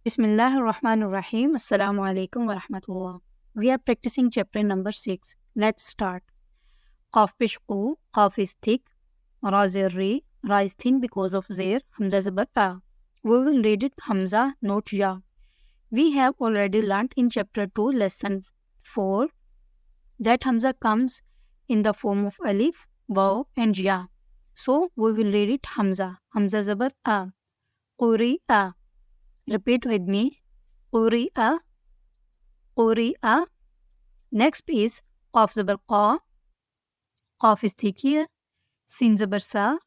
Bismillahirrahmanirrahim. Assalam-o-alaikum wa rahmatullah. We are practicing chapter number 6. Let's start. Qaf pesh qu, qaf is thick, ra zir ri, ra is thin because of zir, hamza zabar a. We will read it hamza, not ya. We have already learnt in chapter 2, lesson 4, that hamza comes in the form of alif, waw and ya. So we will read it hamza, hamza zabar a. Quri a. Repeat with me. Quri'a, Quri'a. Next is Qaf zabar qa. Qaf is thick here. Sin zabar sa.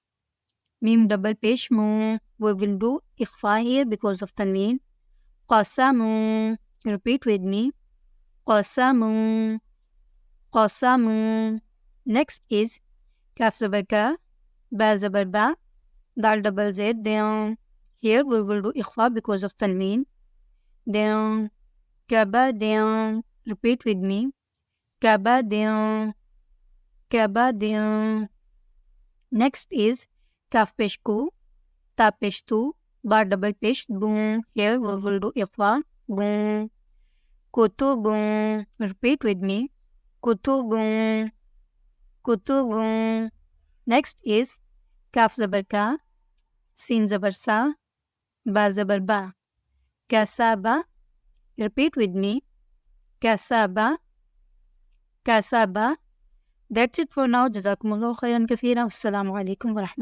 Mim double pesh mu. We will do ikhfa here because of tanween. Qasamu. Repeat with me. Qasamu, Qasamu. Next is Kaf zabar ka. Ba zabar ba. Dal double z down. Here we will do ikhfa because of tanween. Down, kaba down. Repeat with me. Kaba down, kaba down. Next is kaf pesh ku, ta pesh tu, ba double pesh boom. Here we will do ikhfa. Boom, kutubun. Repeat with me. Kutubun, kutubun. Next is kaf zabar ka, sin zabar sa, ba zabar ba. Kasaba. Repeat with me. Kasaba, kasaba. That's it for now. Jazakumullah khairan kaseeran. Assalamu alaikum wa rahmatullahi.